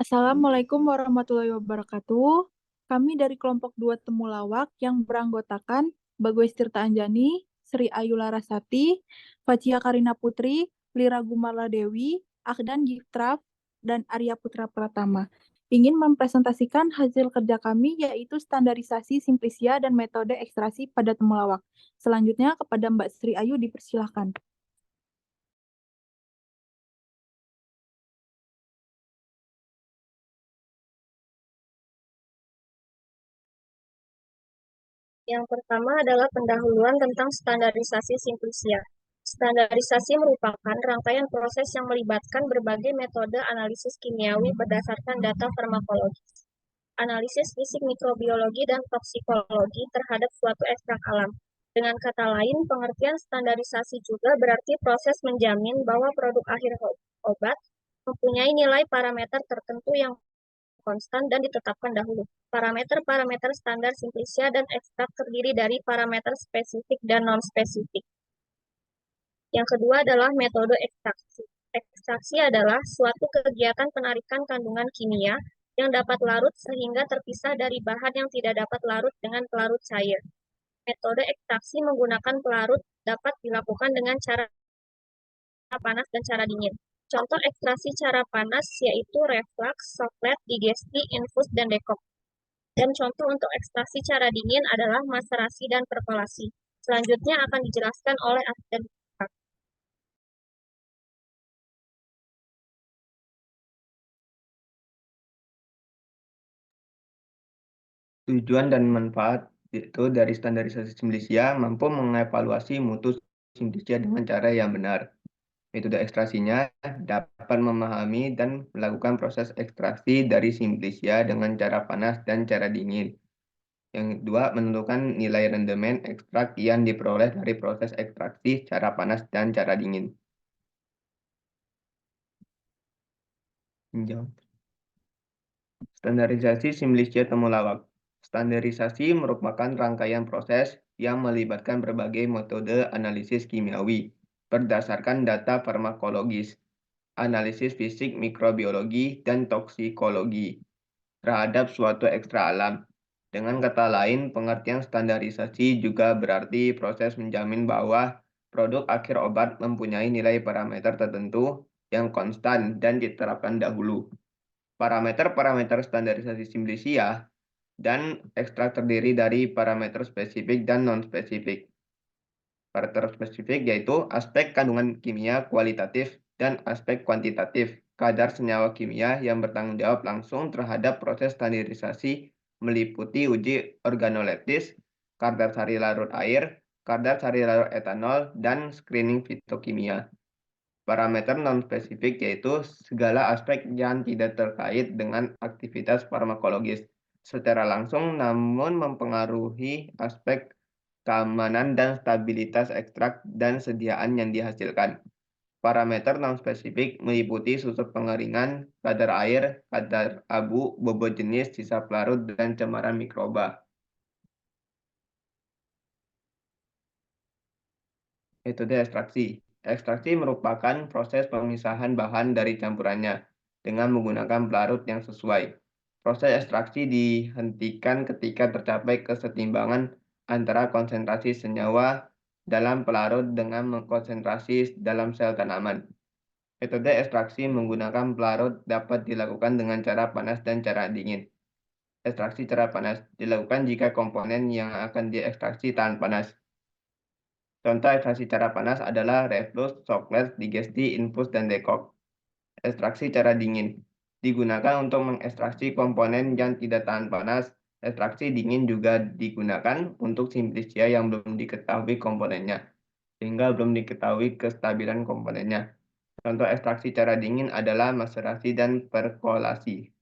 Assalamualaikum warahmatullahi wabarakatuh. Kami dari kelompok 2 Temulawak yang beranggotakan Bagus Tirta Anjani, Sri Ayu Larasati, Facia Karina Putri, Lira Gumarla Dewi, Akdan Giftraf, dan Arya Putra Pratama. Ingin mempresentasikan hasil kerja kami yaitu standarisasi simplisia dan metode ekstraksi pada temulawak. Selanjutnya kepada Mbak Sri Ayu dipersilahkan. Yang pertama adalah pendahuluan tentang standarisasi simplisia. Standarisasi merupakan rangkaian proses yang melibatkan berbagai metode analisis kimiawi berdasarkan data farmakologi, analisis fisik mikrobiologi, dan toksikologi terhadap suatu ekstrak alam. Dengan kata lain, pengertian standarisasi juga berarti proses menjamin bahwa produk akhir obat mempunyai nilai parameter tertentu yang konstan dan ditetapkan dahulu. Parameter-parameter standar simplisia dan ekstrak terdiri dari parameter spesifik dan non-spesifik. Yang kedua adalah metode ekstraksi. Ekstraksi adalah suatu kegiatan penarikan kandungan kimia yang dapat larut sehingga terpisah dari bahan yang tidak dapat larut dengan pelarut cair. Metode ekstraksi menggunakan pelarut dapat dilakukan dengan cara panas dan cara dingin. Contoh ekstraksi cara panas yaitu reflux, soflet, digesti, infus, dan dekok. Dan contoh untuk ekstraksi cara dingin adalah maserasi dan perkolasi. Selanjutnya akan dijelaskan oleh Ahdan. Tujuan dan manfaat itu dari standarisasi simplisia mampu mengevaluasi mutu simplisia dengan cara yang benar. Metode ekstraksinya dapat memahami dan melakukan proses ekstraksi dari simplisia dengan cara panas dan cara dingin. Yang kedua, menentukan nilai rendemen ekstrak yang diperoleh dari proses ekstraksi cara panas dan cara dingin. Menjawab. Standarisasi simplisia temulawak. Standarisasi merupakan rangkaian proses yang melibatkan berbagai metode analisis kimiawi berdasarkan data farmakologis, analisis fisik mikrobiologi, dan toksikologi terhadap suatu ekstra alam. Dengan kata lain, pengertian standarisasi juga berarti proses menjamin bahwa produk akhir obat mempunyai nilai parameter tertentu yang konstan dan diterapkan dahulu. Parameter-parameter standarisasi simplisia dan ekstrak terdiri dari parameter spesifik dan non-spesifik. Parameter spesifik yaitu aspek kandungan kimia kualitatif dan aspek kuantitatif, kadar senyawa kimia yang bertanggung jawab langsung terhadap proses standarisasi meliputi uji organoleptis, kadar sari larut air, kadar sari larut etanol, dan screening fitokimia. Parameter non-spesifik yaitu segala aspek yang tidak terkait dengan aktivitas farmakologis secara langsung namun mempengaruhi aspek keamanan dan stabilitas ekstrak dan sediaan yang dihasilkan. Parameter non-spesifik meliputi susut pengeringan, kadar air, kadar abu, bobot jenis, sisa pelarut, dan cemaran mikroba. Metode ekstraksi. Ekstraksi merupakan proses pemisahan bahan dari campurannya dengan menggunakan pelarut yang sesuai. Proses ekstraksi dihentikan ketika tercapai kesetimbangan antara konsentrasi senyawa dalam pelarut dengan konsentrasi dalam sel tanaman. Metode ekstraksi menggunakan pelarut dapat dilakukan dengan cara panas dan cara dingin. Ekstraksi cara panas dilakukan jika komponen yang akan diekstraksi tahan panas. Contoh ekstraksi cara panas adalah reflux, soflet, digesti, infus, dan dekok. Ekstraksi cara dingin digunakan untuk mengekstraksi komponen yang tidak tahan panas. Ekstraksi dingin juga digunakan untuk simplisia yang belum diketahui komponennya, sehingga belum diketahui kestabilan komponennya. Contoh ekstraksi cara dingin adalah maserasi dan perkolasi.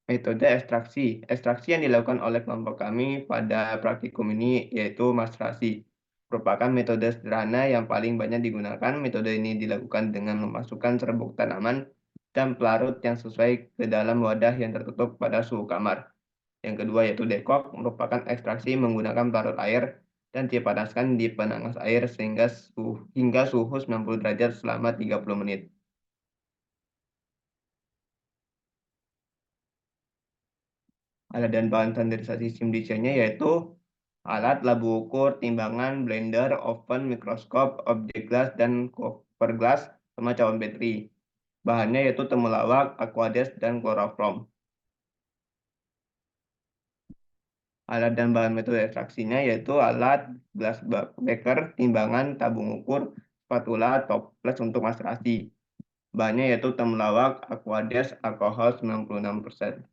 Metode ekstraksi. Ekstraksi yang dilakukan oleh kelompok kami pada praktikum ini yaitu maserasi. Merupakan metode sederhana yang paling banyak digunakan. Metode ini dilakukan dengan memasukkan serbuk tanaman dan pelarut yang sesuai ke dalam wadah yang tertutup pada suhu kamar. Yang kedua yaitu dekok, merupakan ekstraksi menggunakan pelarut air. dan dipanaskan di penanas air hingga suhu 90 derajat selama 30 menit. Alat dan bahan standarisasi simulasinya yaitu alat, labu ukur, timbangan, blender, oven, mikroskop, objek glass, dan cover glass, sama cawan bateri. Bahannya yaitu temulawak, aqueous, dan chloroform. Alat dan bahan metode ekstraksinya yaitu alat, glass beaker, timbangan, tabung ukur, spatula, toples untuk maserasi. Bahannya yaitu temulawak, aqueous, alkohol 96%.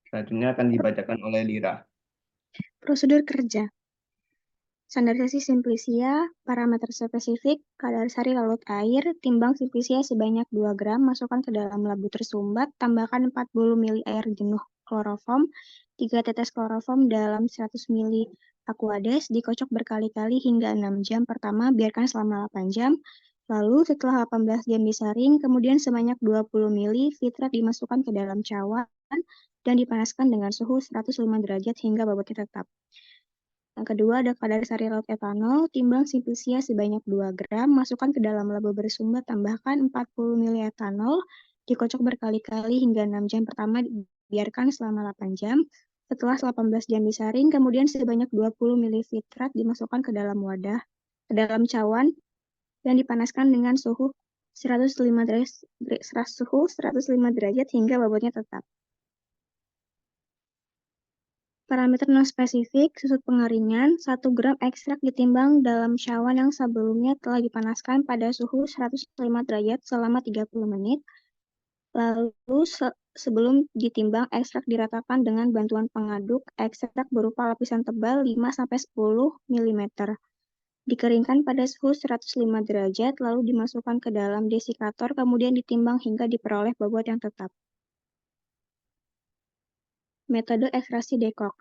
Selanjutnya akan dibacakan oleh Lira. Prosedur kerja. Standarisasi simplisia, parameter spesifik, kadar sari larut air, timbang simplisia sebanyak 2 gram, masukkan ke dalam labu tersumbat, tambahkan 40 ml air jenuh kloroform, 3 tetes kloroform dalam 100 ml aqueous, dikocok berkali-kali hingga 6 jam. Pertama, biarkan selama 8 jam. Lalu setelah 18 jam disaring, kemudian sebanyak 20 ml fitrat dimasukkan ke dalam cawan dan dipanaskan dengan suhu 105 derajat hingga bobotnya tetap. Yang kedua ada kadar sari larut etanol, timbang simplisia sebanyak 2 gram, masukkan ke dalam labu bersumbat, tambahkan 40 ml etanol, dikocok berkali-kali hingga 6 jam. Pertama, biarkan selama 8 jam. Setelah 18 jam disaring, kemudian sebanyak 20 ml fitrat dimasukkan ke dalam wadah, ke dalam cawan, dan dipanaskan dengan suhu 105 derajat hingga bobotnya tetap. Parameter non-spesifik, susut pengeringan, 1 gram ekstrak ditimbang dalam cawan yang sebelumnya telah dipanaskan pada suhu 105 derajat selama 30 menit. Lalu sebelum ditimbang, ekstrak diratakan dengan bantuan pengaduk ekstrak berupa lapisan tebal 5-10 mm. Dikeringkan pada suhu 105 derajat, lalu dimasukkan ke dalam desikator, kemudian ditimbang hingga diperoleh bobot yang tetap. Metode ekstraksi dekok.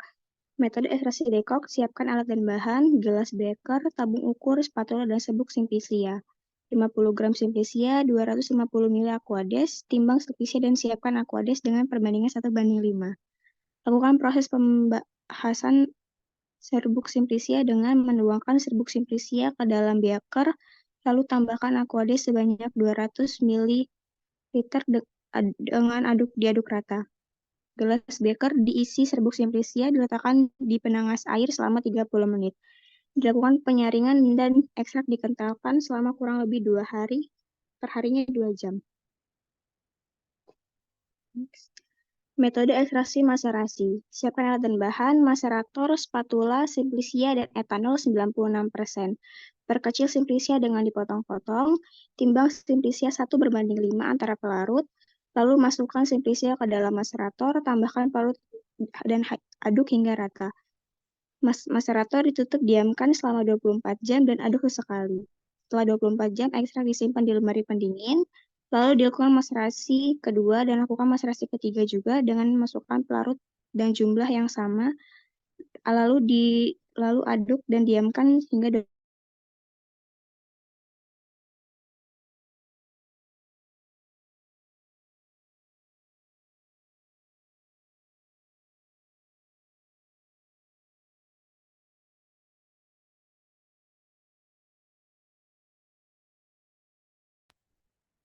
Metode ekstraksi dekok, siapkan alat dan bahan, gelas beaker, tabung ukur, spatula, dan serbuk simplisia. 50 gram simplisia, 250 ml aqueous, timbang simplisia dan siapkan aqueous dengan perbandingan 1:5. Lakukan proses pembahasan serbuk simplisia dengan menuangkan serbuk simplisia ke dalam beaker, lalu tambahkan aqueous sebanyak 200 ml dengan diaduk rata. Gelas beaker diisi serbuk simplisia, diletakkan di penanas air selama 30 menit. Dilakukan penyaringan dan ekstrak dikentalkan selama kurang lebih 2 hari, perharinya 2 jam. Metode ekstraksi maserasi. Siapkan alat dan bahan, maserator, spatula, simplisia, dan etanol 96%. Perkecil simplisia dengan dipotong-potong, timbang simplisia 1:5 antara pelarut, lalu masukkan simplisia ke dalam maserator, tambahkan pelarut dan aduk hingga rata. Maserator ditutup diamkan selama 24 jam dan aduk sesekali. Setelah 24 jam, ekstrak disimpan di lemari pendingin, lalu dilakukan maserasi kedua dan lakukan maserasi ketiga juga dengan masukkan pelarut dan jumlah yang sama, lalu aduk dan diamkan hingga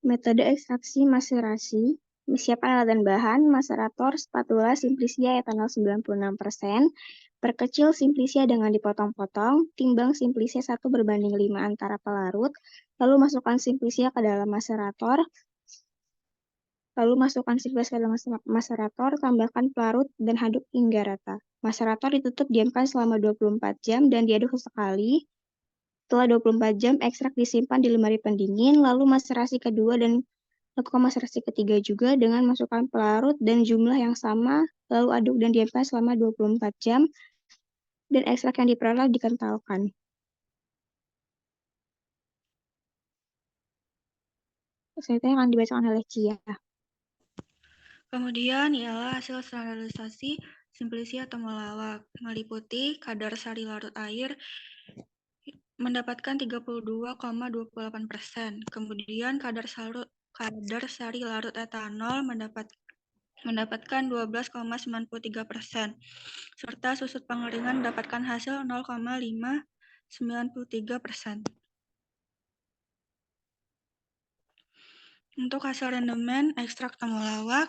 Metode ekstraksi maserasi. Siapkan alat dan bahan, maserator, spatula, simplisia, etanol 96%. Perkecil simplisia dengan dipotong-potong, timbang simplisia 1:5 antara pelarut, lalu masukkan simplisia ke dalam maserator, tambahkan pelarut dan aduk hingga rata. Maserator ditutup diamkan selama 24 jam dan diaduk sesekali. Setelah 24 jam, ekstrak disimpan di lemari pendingin, lalu maserasi kedua dan lakukan maserasi ketiga juga dengan masukkan pelarut dan jumlah yang sama, lalu aduk dan diamkan selama 24 jam, dan ekstrak yang diperoleh dikentalkan. Selanjutnya akan dibacakan oleh Cia. Kemudian ialah hasil standarisasi simplisia temulawak, meliputi kadar sari larut air mendapatkan 32,28%. Kemudian kadar sari larut etanol mendapatkan mendapatkan 12,93%, serta susut pengeringan mendapatkan hasil 0,593%. Untuk hasil rendemen ekstrak temulawak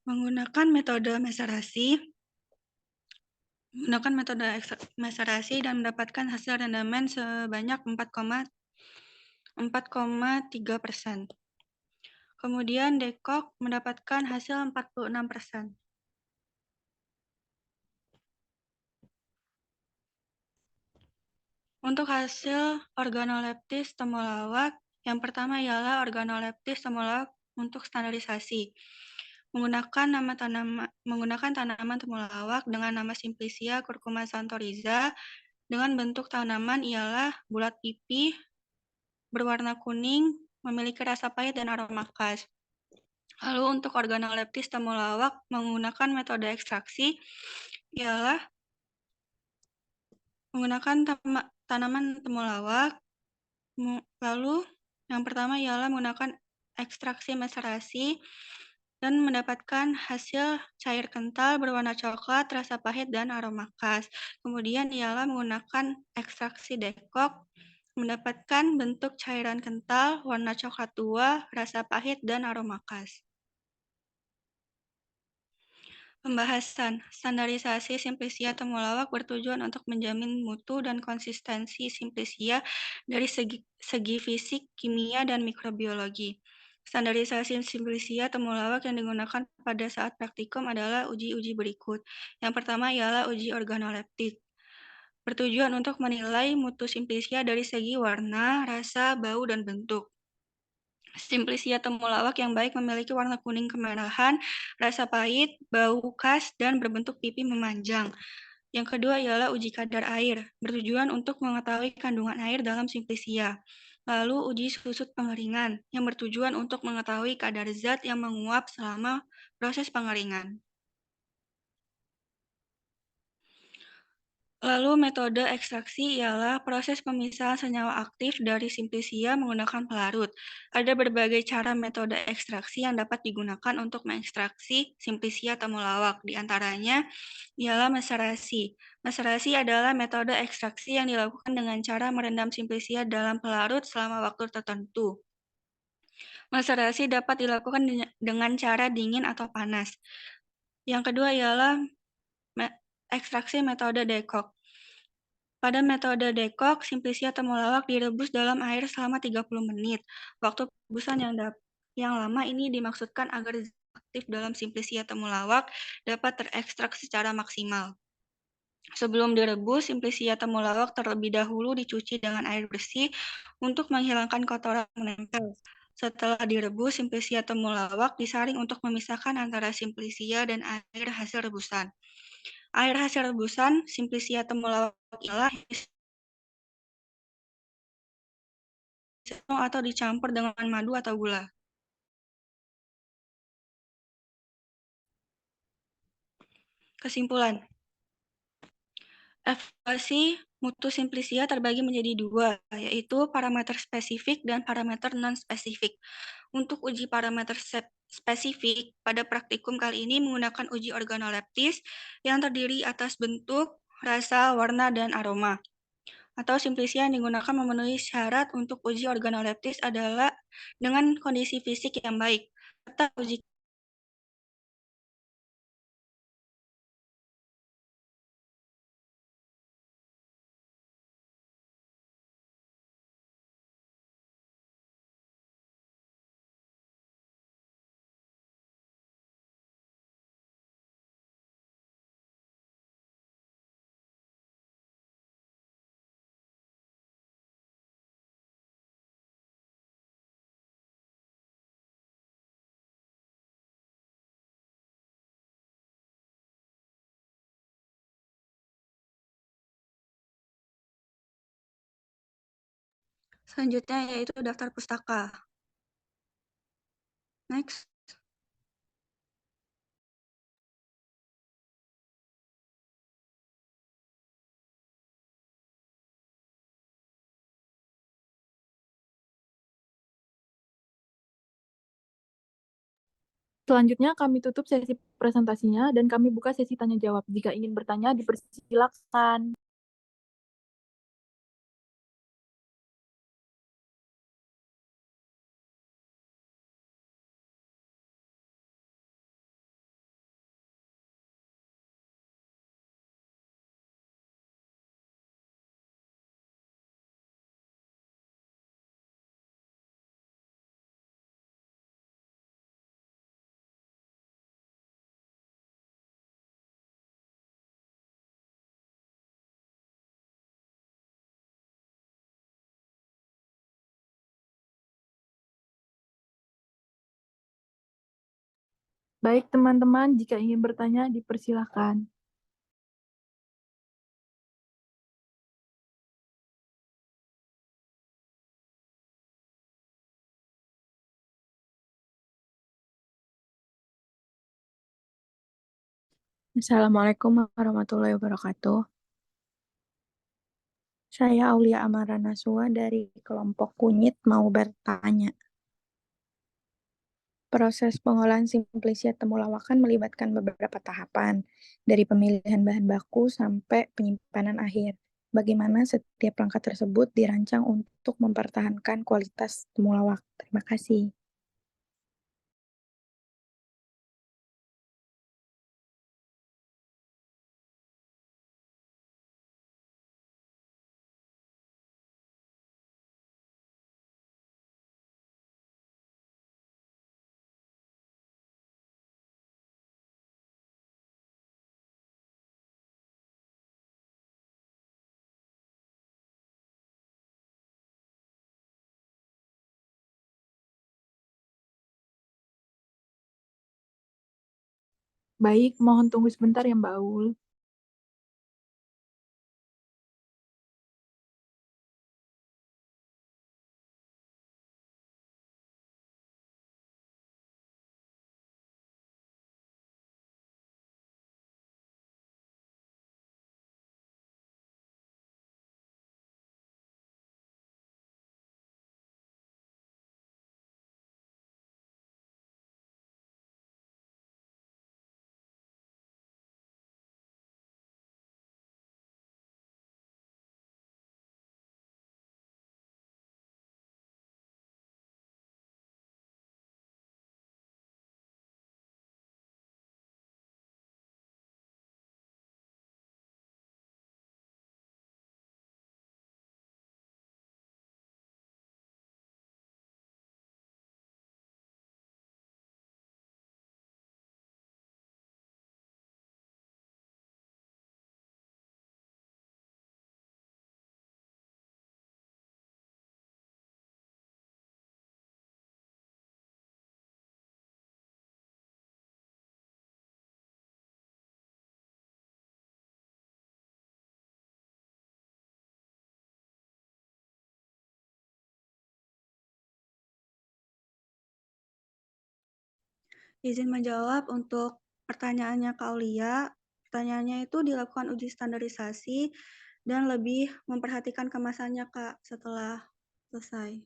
menggunakan metode maserasi dan mendapatkan hasil rendemen sebanyak 4,3%. Kemudian dekok mendapatkan hasil 46%. Untuk hasil organoleptis temulawak, yang pertama ialah organoleptis temulawak untuk standarisasi. Menggunakan tanaman temulawak dengan nama Simplicia curcuma santoriza dengan bentuk tanaman ialah bulat pipih, berwarna kuning, memiliki rasa pahit dan aroma khas. Lalu untuk organoleptis temulawak menggunakan metode ekstraksi ialah menggunakan tanaman temulawak. Lalu yang pertama ialah menggunakan ekstraksi maserasi dan mendapatkan hasil cair kental berwarna coklat, rasa pahit, dan aroma khas. Kemudian ialah menggunakan ekstraksi dekok, mendapatkan bentuk cairan kental, warna coklat tua, rasa pahit, dan aroma khas. Pembahasan, standarisasi Simplicia temulawak bertujuan untuk menjamin mutu dan konsistensi Simplicia dari segi fisik, kimia, dan mikrobiologi. Standarisasi Simplicia temulawak yang digunakan pada saat praktikum adalah uji-uji berikut. Yang pertama ialah uji organoleptik. Bertujuan untuk menilai mutu Simplicia dari segi warna, rasa, bau, dan bentuk. Simplicia temulawak yang baik memiliki warna kuning kemerahan, rasa pahit, bau khas, dan berbentuk pipi memanjang. Yang kedua ialah uji kadar air, bertujuan untuk mengetahui kandungan air dalam Simplicia. Lalu uji susut pengeringan, yang bertujuan untuk mengetahui kadar zat yang menguap selama proses pengeringan. Lalu metode ekstraksi ialah proses pemisahan senyawa aktif dari Simplicia menggunakan pelarut. Ada berbagai cara metode ekstraksi yang dapat digunakan untuk mengekstraksi Simplicia temulawak. Di antaranya ialah maserasi. Maserasi adalah metode ekstraksi yang dilakukan dengan cara merendam Simplicia dalam pelarut selama waktu tertentu. Maserasi dapat dilakukan dengan cara dingin atau panas. Yang kedua ialah ekstraksi metode dekok. Pada metode dekok, Simplicia temulawak direbus dalam air selama 30 menit. Waktu perebusan yang lama ini dimaksudkan agar zat aktif dalam Simplicia temulawak dapat terekstrak secara maksimal. Sebelum direbus, Simplicia temulawak terlebih dahulu dicuci dengan air bersih untuk menghilangkan kotoran menempel. Setelah direbus, Simplicia temulawak disaring untuk memisahkan antara Simplicia dan air hasil rebusan. Air hasil rebusan Simplicia temulawak ialah atau dicampur dengan madu atau gula. Kesimpulan, evaluasi mutu Simplicia terbagi menjadi dua, yaitu parameter spesifik dan parameter non-spesifik. Untuk uji parameter spesifik, pada praktikum kali ini menggunakan uji organoleptis yang terdiri atas bentuk, rasa, warna, dan aroma. Atau Simplicia yang digunakan memenuhi syarat untuk uji organoleptis adalah dengan kondisi fisik yang baik, serta uji selanjutnya yaitu daftar pustaka. Next. Selanjutnya kami tutup sesi presentasinya dan kami buka sesi tanya jawab. Jika ingin bertanya, dipersilakan. Baik teman-teman, jika ingin bertanya, dipersilakan. Assalamualaikum warahmatullahi wabarakatuh. Saya Aulia Amara Nasua dari kelompok Kunyit mau bertanya. Proses pengolahan simplisia temulawak kan melibatkan beberapa tahapan, dari pemilihan bahan baku sampai penyimpanan akhir. Bagaimana setiap langkah tersebut dirancang untuk mempertahankan kualitas temulawak? Terima kasih. Baik, mohon tunggu sebentar ya Mbak Aul. Izin menjawab untuk pertanyaannya Kak Aulia. Pertanyaannya itu dilakukan uji standarisasi dan lebih memperhatikan kemasannya Kak setelah selesai.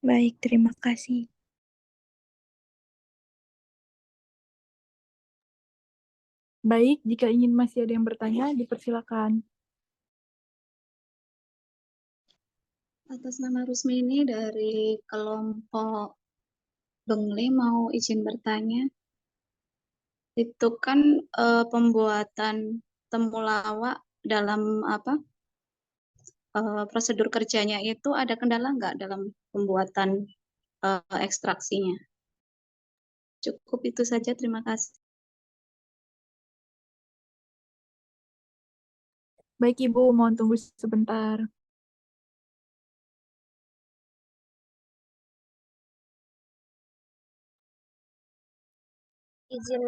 Baik, terima kasih. Baik, jika ingin masih ada yang bertanya, dipersilakan. Atas nama Rusmini dari kelompok Bengli mau izin bertanya. Itu kan pembuatan temulawak dalam prosedur kerjanya itu ada kendala nggak dalam pembuatan ekstraksinya? Cukup itu saja, terima kasih. Baik Ibu, mohon tunggu sebentar. Izin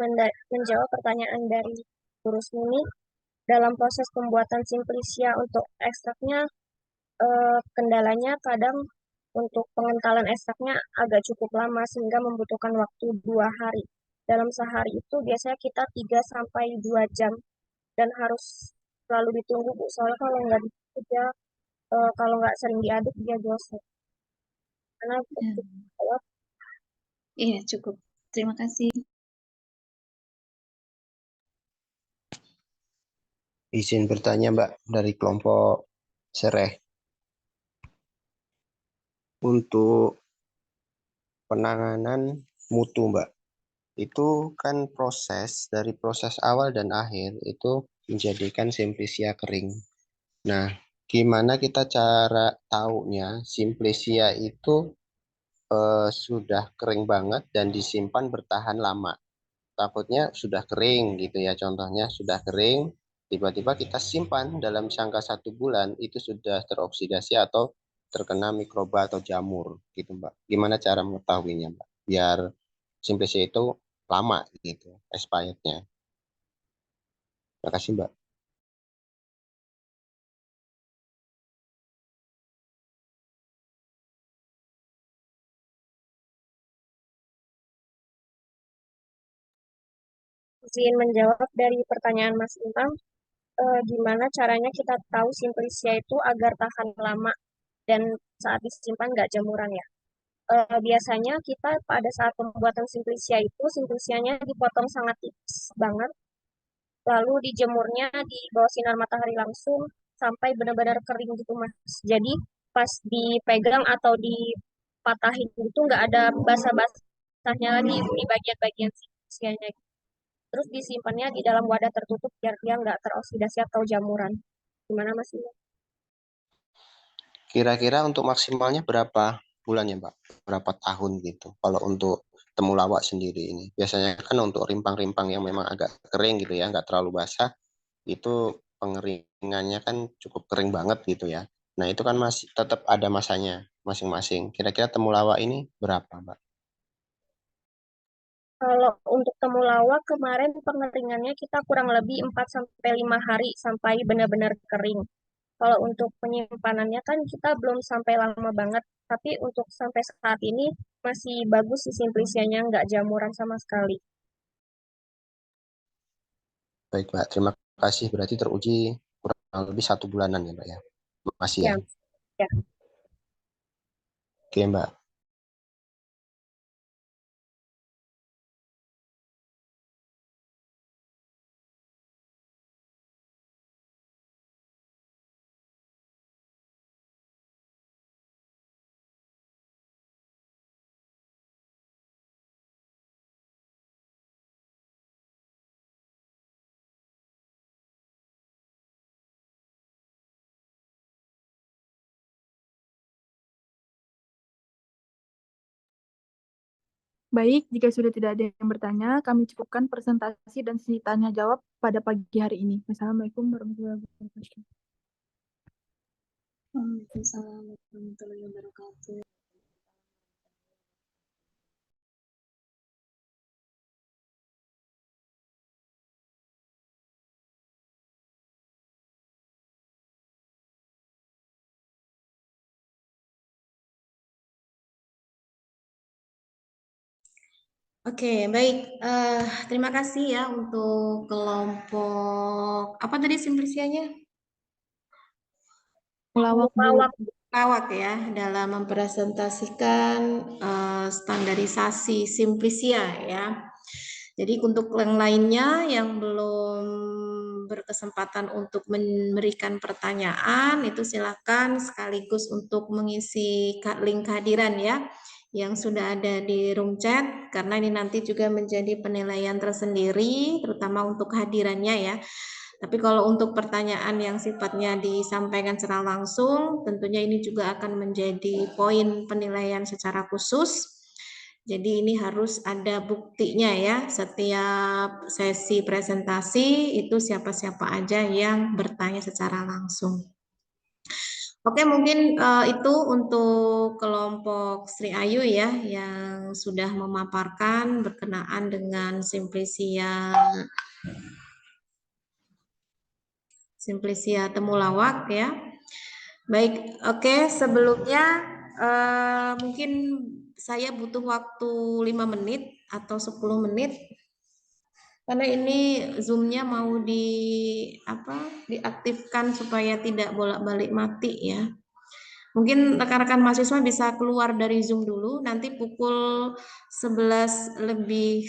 menjawab pertanyaan dari Bu Rusmini. Dalam proses pembuatan simplisia untuk ekstraknya, kendalanya kadang Untuk pengentalan ekstraknya agak cukup lama sehingga membutuhkan waktu 2 hari. Dalam sehari itu biasanya kita 3 sampai 2 jam dan harus selalu ditunggu Bu. Soalnya kalau nggak ditunggu dia, kalau nggak sering diaduk dia gosong. Karena Ya. Iya, cukup. Terima kasih. Izin bertanya Mbak dari kelompok Sereh. Untuk penanganan mutu Mbak, itu kan dari proses awal dan akhir itu menjadikan simplisia kering. Nah, gimana kita cara taunya simplisia itu sudah kering banget dan disimpan bertahan lama? Takutnya sudah kering gitu ya, contohnya sudah kering, tiba-tiba kita simpan dalam jangka 1 bulan itu sudah teroksidasi atau terkena mikroba atau jamur gitu Mbak. Gimana cara mengetahuinya Mbak? Biar simplesnya itu lama gitu expirednya. Terima kasih Mbak. Izin menjawab dari pertanyaan Mas Imam, gimana caranya kita tahu simplisia itu agar tahan lama dan saat disimpan nggak jamuran ya? Biasanya kita pada saat pembuatan simplisia itu, simplisianya dipotong sangat tipis banget, lalu dijemurnya di bawah sinar matahari langsung sampai benar-benar kering gitu Mas. Jadi pas dipegang atau dipatahin itu nggak ada basah-basahnya lagi di bagian-bagian simplisianya. Terus disimpannya di dalam wadah tertutup biar dia nggak teroksidasi atau jamuran. Gimana Mas? Kira-kira untuk maksimalnya berapa bulan ya Mbak? Berapa tahun gitu? Kalau untuk temulawak sendiri ini. Biasanya kan untuk rimpang-rimpang yang memang agak kering gitu ya, nggak terlalu basah, itu pengeringannya kan cukup kering banget gitu ya. Nah itu kan masih tetap ada masanya masing-masing. Kira-kira temulawak ini berapa Mbak? Kalau untuk temulawak kemarin pengeringannya kita kurang lebih 4 sampai 5 hari sampai benar-benar kering. Kalau untuk penyimpanannya kan kita belum sampai lama banget, tapi untuk sampai saat ini masih bagus sih simplisianya, nggak jamuran sama sekali. Baik Mbak, terima kasih. Berarti teruji kurang lebih 1 bulanan ya Mbak ya? Masih ya? Ya, ya. Oke Mbak. Baik, jika sudah tidak ada yang bertanya, kami cukupkan presentasi dan sesi tanya jawab pada pagi hari ini. Wassalamualaikum warahmatullahi wabarakatuh. Waalaikumsalam warahmatullahi wabarakatuh. Oke, baik. Terima kasih ya untuk kelompok apa tadi simplisianya? Mulawak, Bu. Lawak ya dalam mempresentasikan standarisasi simplisia ya. Jadi untuk yang lainnya yang belum berkesempatan untuk memberikan pertanyaan itu silakan sekaligus untuk mengisi link kehadiran ya yang sudah ada di room chat karena ini nanti juga menjadi penilaian tersendiri terutama untuk kehadirannya ya. Tapi kalau untuk pertanyaan yang sifatnya disampaikan secara langsung, tentunya ini juga akan menjadi poin penilaian secara khusus. Jadi ini harus ada buktinya ya, setiap sesi presentasi itu siapa-siapa aja yang bertanya secara langsung. Oke, mungkin itu untuk kelompok Sri Ayu ya, yang sudah memaparkan berkenaan dengan simplisia temulawak ya. Baik, oke, sebelumnya Mungkin saya butuh waktu 5 menit atau 10 menit karena ini Zoom-nya mau diaktifkan supaya tidak bolak-balik mati ya. Mungkin rekan-rekan mahasiswa bisa keluar dari Zoom dulu, nanti pukul 11 lebih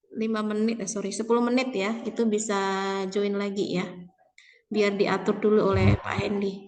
5 menit, 10 menit ya, itu bisa join lagi ya, biar diatur dulu oleh Pak Hendy.